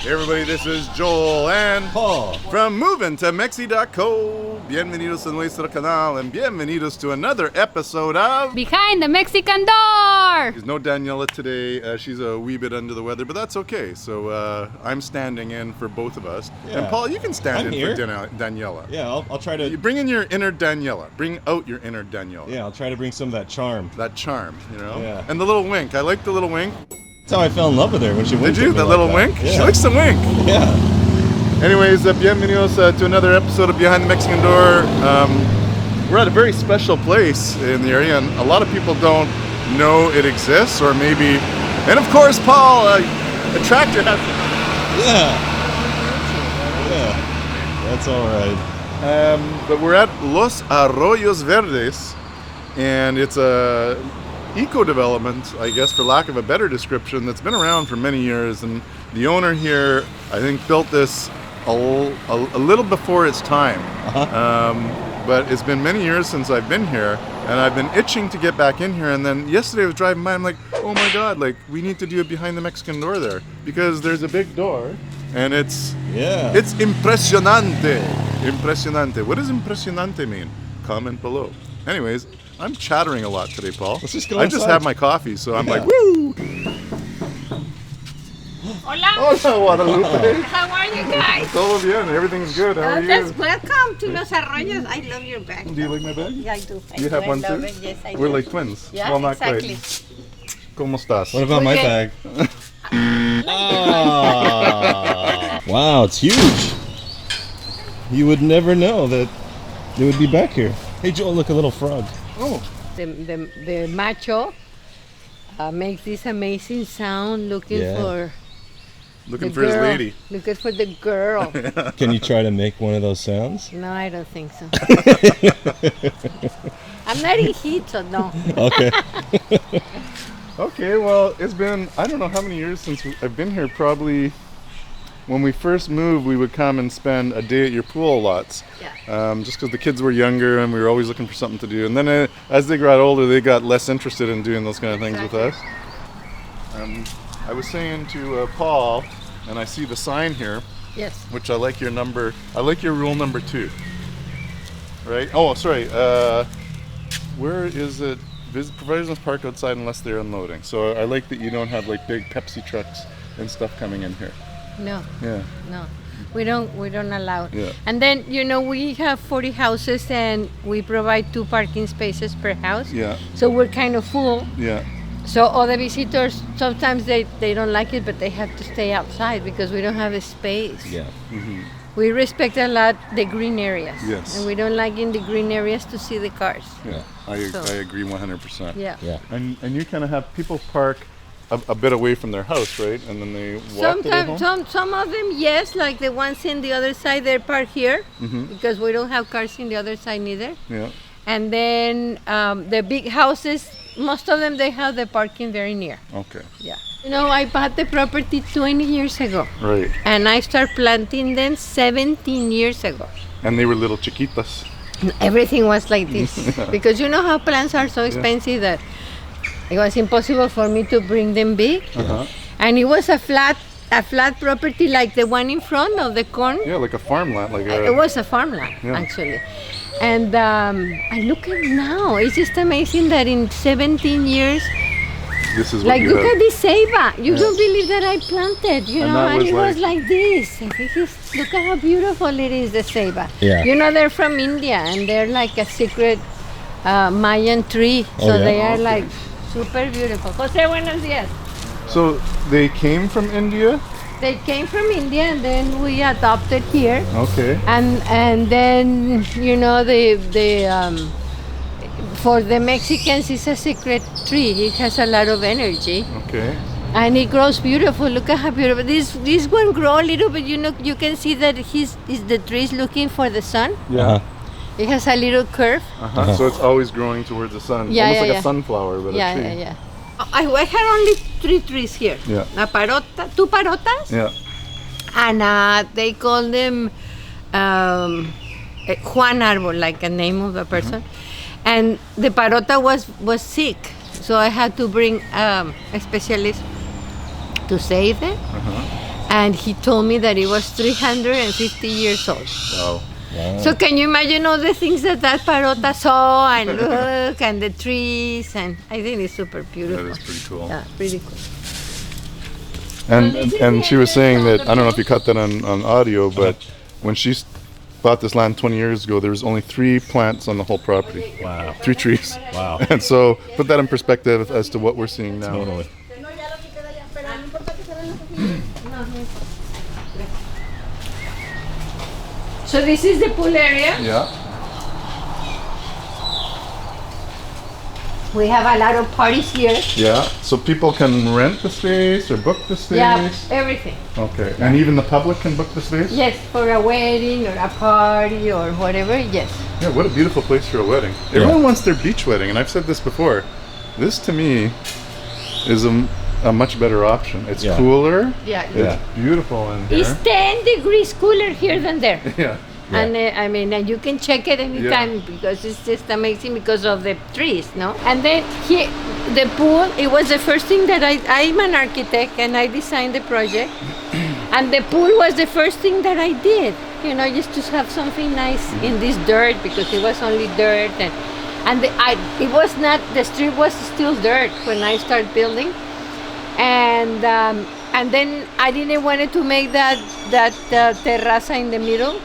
Hey everybody, this is Joel and Paul from movingtomexi.co. Bienvenidos a nuestro canal and bienvenidos to another episode of Behind the Mexican Door. There's no Daniela today. She's a wee bit under the weather, but that's okay. So I'm standing in for both of us. Yeah. And Paul, you can stand I'm in here. for Daniela. Yeah, I'll try to. You bring in your inner Daniela. Bring out your inner Daniela. Yeah, I'll try to bring some of that charm. That charm, you know? Yeah. And the little wink. I like the little wink. That's how I fell in love with her when she winked. Did you? at me The like little that. wink? Yeah. She likes to wink. Yeah. Anyways, bienvenidos to another episode of Behind the Mexican Door. We're at a very special place in the area, and a lot of people don't know it exists, or maybe... And of course, Paul, a tractor has... Yeah. Yeah. That's all right. But we're at Los Arroyos Verdes, and it's a eco-development, I guess, for lack of a better description, that's been around for many years, and the owner here, I think, built this a little before its time. But it's been many years since I've been here, and I've been itching to get back in here. And then yesterday I was driving by, I'm like, oh my god, like, we need to do it behind the Mexican door there, because there's a big door, and it's Impresionante. Impresionante. What does Impresionante mean? Comment below. Anyways, I'm chattering a lot today, Paul. Let's just go I just inside. had my coffee, so I'm Yeah. like, woo! Hola. Hola, Guadalupe. How are you guys? Todo bien. Everything's good. How are you? Welcome to Los Arroyos. I love your bag. Do you like my bag? Yeah, I do. You have one too? Yes, I We're do. like twins. Yeah, Well, not exactly. quite. ¿Cómo estás? What about my Okay. bag? Ah. Wow, it's huge. You would never know that it would be back here. Hey, Joel, look, a little frog. Oh, The macho makes this amazing sound looking Yeah. for looking the for his girl. lady. Looking for the girl. Can you try to make one of those sounds? No, I don't think so. I'm not in heat, so no. Okay. Okay, well, it's been, I don't know how many years since I've been here. Probably when we first moved, we would come and spend a day at your pool lots. Yeah. Just because the kids were younger and we were always looking for something to do. And then as they got older, they got less interested in doing those kind of things with us. I was saying to Paul, and I see the sign here, Yes. which I like your number. I like your rule number 2. Right? Oh, sorry. Where is it? Providers must park outside unless they're unloading. So I like that you don't have like big Pepsi trucks and stuff coming in here. No. Yeah. No. We don't allow it. Yeah. And then, we have 40 houses and we provide 2 parking spaces per house. Yeah. So we're kind of full. Yeah. So other visitors, sometimes they don't like it, but they have to stay outside because we don't have a space. Yeah. We respect a lot the green areas. Yes. And we don't like in the green areas to see the cars. Yeah. I agree 100%. Yeah. Yeah. And you kind of have people park a bit away from their house, right? And then they walk to their home? Sometimes, some of them, yes, like the ones in the other side, they park here because we don't have cars in the other side neither. Yeah. And then the big houses, most of them, they have the parking very near. Okay. Yeah. I bought the property 20 years ago. Right. And I started planting them 17 years ago. And they were little chiquitas. Everything was like this. Because you know how plants are so expensive that it was impossible for me to bring them big. And it was a flat property like the one in front of the corn. Yeah, like a farmland. It was a farmland, Yeah. actually. And I look at now. It's just amazing that in 17 years, This is what like you look have. at this Ceiba. You don't believe that I planted, And that and was it was like- like this. And look at how beautiful it is, the Ceiba. Yeah. They're from India and they're like a secret Mayan tree. Oh, So yeah? they are like super beautiful. Jose, buenos días. So they came from India? They came from India and then we adopted here. Okay. And then for the Mexicans it's a secret tree. It has a lot of energy Okay. and it grows beautiful. Look at how beautiful this one grow a little bit. You can see that the tree is looking for the sun. Yeah. It has a little curve. So it's always growing towards the sun. Yeah, Almost yeah, like yeah. a sunflower, but a tree. Yeah. I had only 3 trees here. Yeah. A parota, 2 parotas. Yeah. And they call them Juan Arbol, like a name of a person. And the parota was sick, so I had to bring a specialist to save it. and he told me that it was 350 years old. Wow. Wow. So can you imagine all the things that Parota saw and look and the trees, and I think it's super beautiful. That is pretty cool. Yeah, pretty cool. And she was saying that, I don't know if you caught that on audio, but when she bought this land 20 years ago, there was only 3 plants on the whole property. Wow. 3 trees. Wow. And so put that in perspective as to what we're seeing now. Totally. So this is the pool area. Yeah. We have a lot of parties here. Yeah. So people can rent the space or book the space? Yeah, everything. Okay. And even the public can book the space? Yes, for a wedding or a party or whatever, yes. Yeah, what a beautiful place for a wedding. Everyone wants their beach wedding, and I've said this before. This, to me, is a much better option. It's cooler. Yeah. It's beautiful in here. It's 10 degrees cooler here than there. Yeah. And I mean, and you can check it anytime because it's just amazing because of the trees, no? And then here, the pool, it was the first thing that I'm an architect and I designed the project. And the pool was the first thing that I did, you know, just to have something nice in this dirt because it was only dirt. And it was not, the street was still dirt when I started building. And then I didn't want to make that terraza in the middle.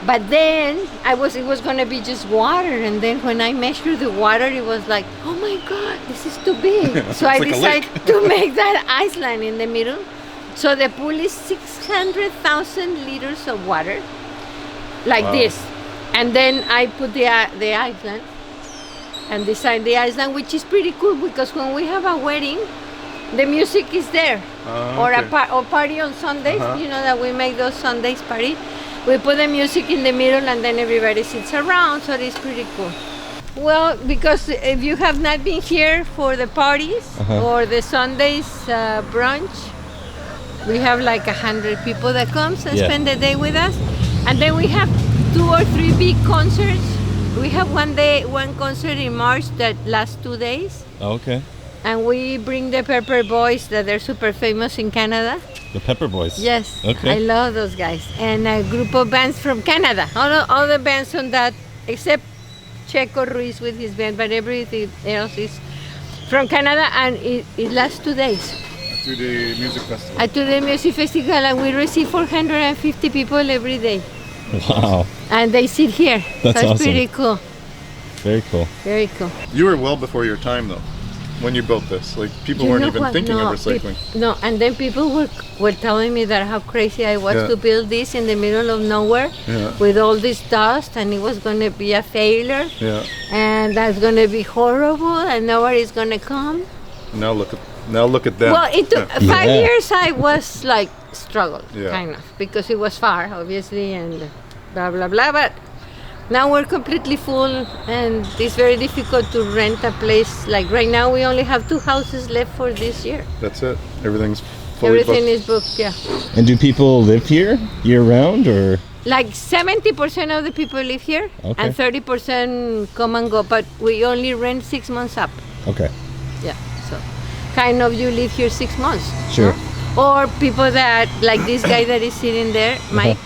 But then it was gonna be just water, and then when I measured the water, it was like, oh my God, this is too big. So I decided to make that island in the middle. So the pool is 600,000 liters of water, like this. And then I put the island and designed the island, which is pretty cool because when we have a wedding, the music is there, or a party on Sundays. You know that we make those Sundays party. We put the music in the middle and then everybody sits around, so it's pretty cool. Well, because if you have not been here for the parties or the Sundays brunch, we have like 100 people that comes and spend the day with us. And then we have 2 or 3 big concerts. We have one concert in March that lasts 2 days. Okay. And we bring the Pepper Boys that they're super famous in Canada. The Pepper Boys. Yes, Okay. I love those guys. And a group of bands from Canada. All the bands on that, except Checo Ruiz with his band, but everything else is from Canada, and it lasts 2 days. A 2-day music festival. A 2-day music festival, and we receive 450 people every day. Wow. And they sit here. That's so it's awesome. pretty cool. Very cool. Very cool. You were well before your time, though, when you built this. Like, people weren't even thinking of recycling. No, and then people were telling me that how crazy I was to build this in the middle of nowhere with all this dust, and it was going to be a failure. Yeah. And that's going to be horrible, and nobody's going to come. Now look at them. Well, it took 5 years. I was like struggled, Yeah. kind of, because it was far, obviously, and blah blah blah. But now we're completely full, and it's very difficult to rent a place. Like right now, we only have 2 houses left for this year. That's it. Everything's fully Everything booked. is booked, yeah. And do people live here year round, or? Like 70% of the people live here, Okay. and 30% come and go. But we only rent 6 months up. Okay. Yeah, so kind of you live here 6 months. Sure. No? Or people that, like this guy that is sitting there, Mike,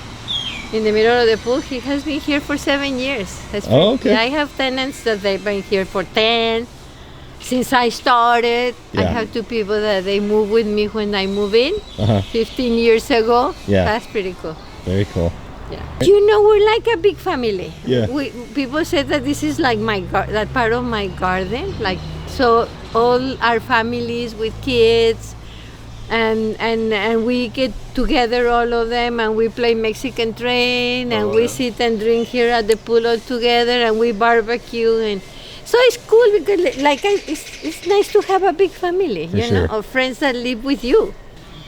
in the middle of the pool, he has been here for 7 years. Okay. I have tenants that they've been here for 10. Since I started, I Yeah. have 2 people that they move with me when I move in, 15 years ago. Yeah. That's pretty cool. Very cool. Yeah. You know, we're like a big family. Yeah. People say that this is like that part of my garden. Like, so all our families with kids, and we get together, all of them, and we play Mexican train, and we sit and drink here at the pool all together, and we barbecue, and so it's cool because it's nice to have a big family, For you know, sure. of friends that live with you.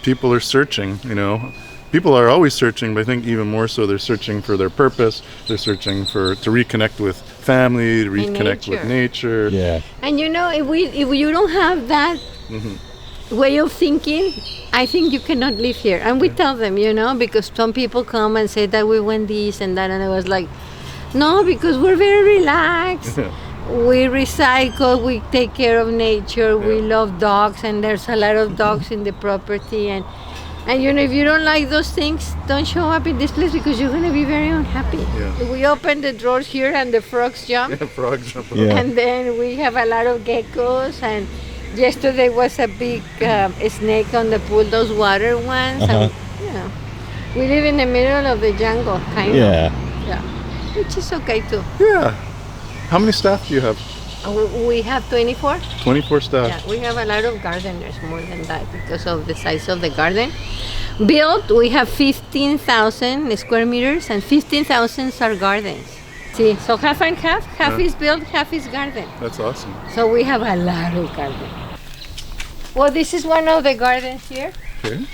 People are searching, you know. People are always searching, but I think even more so they're searching for their purpose. They're searching to reconnect with family, to reconnect with nature. Yeah. And you know, if you don't have that way of thinking, I think you cannot live here. And we tell them, you know, because some people come and say that we want this and that, and I was like, no, because we're very relaxed. We recycle, we take care of nature, we love dogs, and there's a lot of dogs in the property, and And if you don't like those things, don't show up in this place because you're gonna be very unhappy. Yeah. We open the drawers here and the frogs jump. Yeah, frogs jump up. Yeah. And then we have a lot of geckos. And yesterday was a big snake on the pool, those water ones. And, we live in the middle of the jungle, kind of. Yeah. Yeah. Which is okay too. Yeah. How many staff do you have? We have 24. 24 staff. Yeah, we have a lot of gardeners, more than that, because of the size of the garden. Built, we have 15,000 square meters, and 15,000 are gardens. See, so half and half. Half is built, half is garden. That's awesome. So we have a lot of garden. Well, this is one of the gardens here. Okay.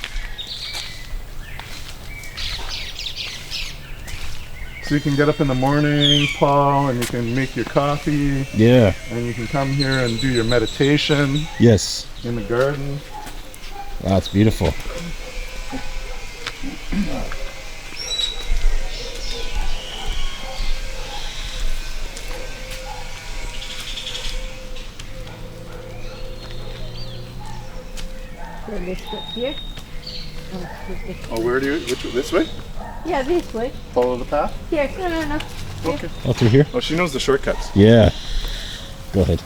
So you can get up in the morning, plow, and you can make your coffee, Yeah. and you can come here and do your meditation Yes. in the garden. Wow, it's beautiful. So let's go here. Oh, where do you, this way? Yeah, this way. Follow the path? Here, no. Okay. Oh, through here? Oh, she knows the shortcuts. Yeah. Go ahead.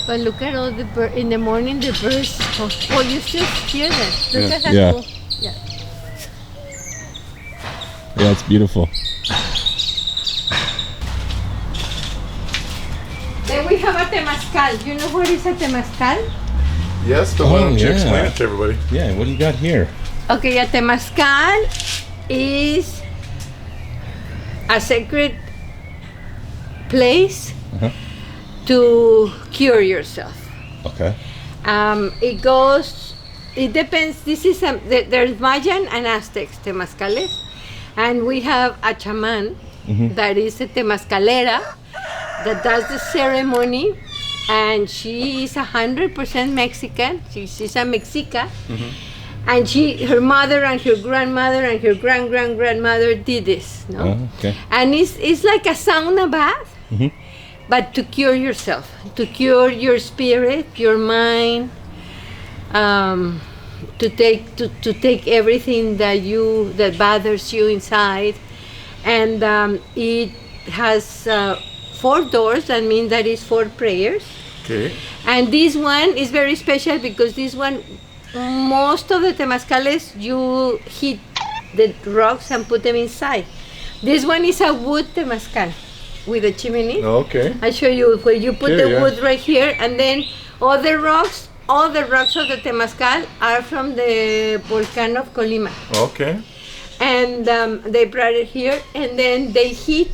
But look at all the birds. In the morning, the birds. Oh, you still hear them. Look Yeah. at that. Yeah. Cool. Yeah. Yeah, it's beautiful. Then we have a temazcal. You know what is a temazcal? Yes, but why Oh, don't you yeah. explain it to everybody? Yeah, what do you got here? Okay, a temazcal is a sacred place Uh-huh. to cure yourself. Okay. It depends. This is there's Mayan and Aztecs temazcales, and we have a chaman that is a temazcalera that does the ceremony, and she is 100% Mexican. She's a Mexica, and her mother and her grandmother and her grandmother did this. No, Oh, okay. and it's like a sauna bath, but to cure yourself, to cure your spirit, your mind, to take everything that bothers you inside, and it has 4 doors. That means that is 4 prayers. Okay. And this one is very special because this one, most of the temazcales, you hit the rocks and put them inside. This one is a wood temazcal with a chimney. Okay. I show you where you put Here, the yeah. wood right here, and then all the rocks of the temazcal are from the volcano of Colima. Okay. And they brought it here, and then they heat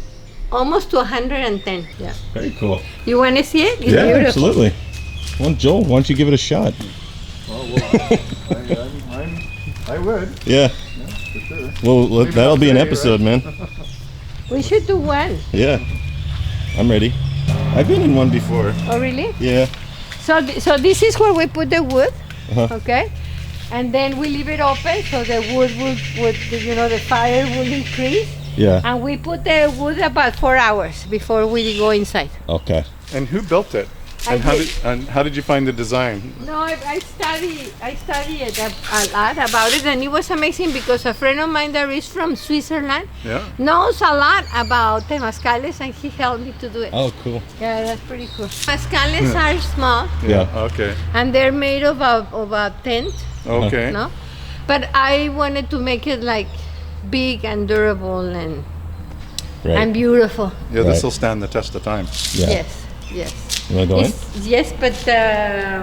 almost to 110. Yeah. Very cool. You want to see it? It's Yeah, beautiful. absolutely. Well, Joel, why don't you give it a shot? Oh, well, I would. Yeah. For sure. Well, that'll be an today, episode, man. We should do one. Yeah. I'm ready. I've been in one before. Oh, really? Yeah. So this is where we put the wood, Uh-huh. okay? And then we leave it open so the wood would the fire will increase. Yeah. And we put the wood about 4 hours before we go inside. Okay. And who built it? I did. And how did you find the design? No, I studied a lot about it, and it was amazing because a friend of mine that is from Switzerland Yeah. knows a lot about temazcales, and he helped me to do it. Oh, cool. Yeah, that's pretty cool. Temazcales are small, Yeah. Okay. and they're made of a tent, Okay. no? But I wanted to make it like big and durable and Right. beautiful. Yeah, Right. this will stand the test of time. Yeah. Yes. You want to go in? Yes, but yeah,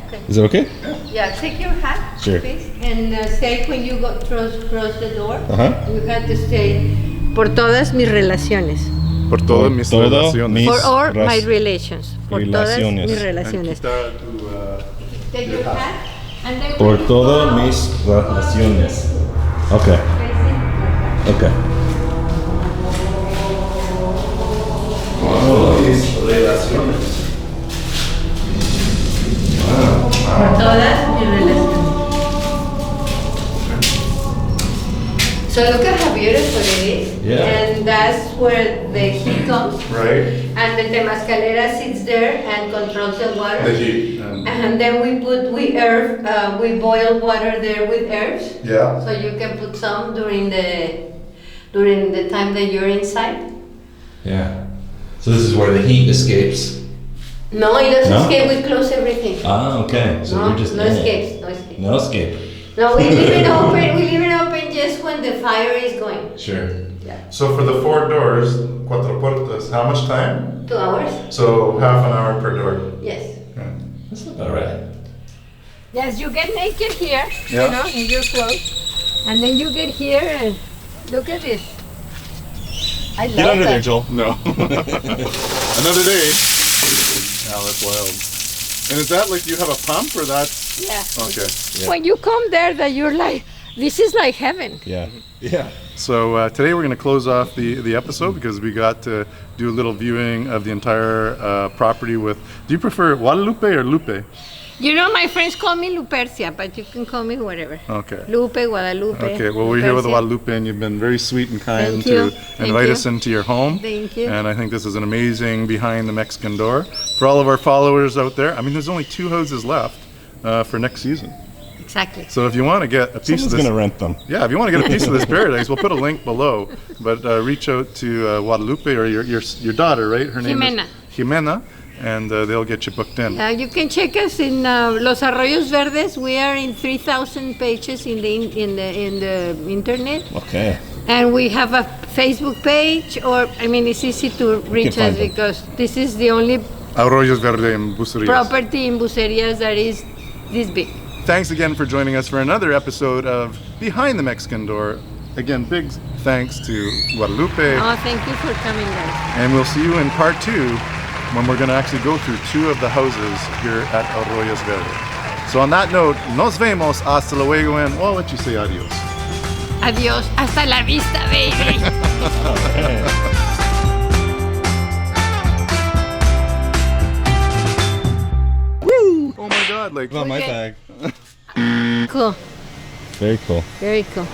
okay. Is it okay? Yeah, take your hat, Sure. please, and say when you go cross the door, Uh-huh. you have to say, por todas mis relaciones, Por todas mis todo relaciones. mis- for all ras- my relations, por todas relaciones. mis And relaciones. quita tu, Take your hat, and then Por todas mis relaciones. Okay. Okay. Oh, mis relaciones. por todas mis relaciones. So look at how beautiful it is, Yeah. and that's where the heat heat comes. Right. And the temazcalera sits there and controls the water. The heat. And then we boil water there with herbs. Yeah. So you can put some during the time that you're inside. Yeah. So this is where the heat escapes. No, it doesn't No? escape. We close everything. Ah, okay. So no, you're just no in escapes. it. No escape. No escape. No, we leave it open. We leave it open just when the fire is going. Sure. Yeah. So for the 4 doors, cuatro puertas, how much time? 2 hours. So half an hour per door. Yes. That's not bad, right? Yes, you get naked here, Yeah. you know, in your clothes. And then you get here and look at this. I love Get under that. there, Joel. No. Another day. Wow, that's wild. And is that like you have a pump or that's Yeah. okay? Yeah. When you come there, that you're like, this is like heaven. Yeah. Yeah. So today we're going to close off the episode because we got to do a little viewing of the entire property with. Do you prefer Guadalupe or Lupe? You know, my friends call me Lupercia, but you can call me whatever. Okay. Lupe, Guadalupe. Okay, well, we're here with Lupercia. Guadalupe, and you've been very sweet and kind Thank you. to Thank invite you. us into your home. Thank you. And I think this is an amazing behind the Mexican door. For all of our followers out there, I mean, there's only 2 houses left for next season. Exactly. So if you want to get a piece Someone's of this, gonna rent them. yeah, if you want to get a piece of this paradise, we'll put a link below. But reach out to Guadalupe or your daughter, right? Her name Jimena. is Jimena, and they'll get you booked in. You can check us in Los Arroyos Verdes. We are in 3,000 pages in the internet, Okay. and we have a Facebook page. It's easy to reach find us them. because this is the only Arroyos Verdes in Bucerias. property in Bucerias that is this big. Thanks again for joining us for another episode of Behind the Mexican Door. Again, big thanks to Guadalupe. Oh, thank you for coming, guys. And we'll see you in part 2 when we're going to actually go through 2 of the houses here at Arroyos Verdes. So on that note, nos vemos hasta luego, and well, I'll let you say adios. Adiós. Hasta la vista, baby. Oh my God, like It's on my Okay. bag. Cool. Very cool. Very cool.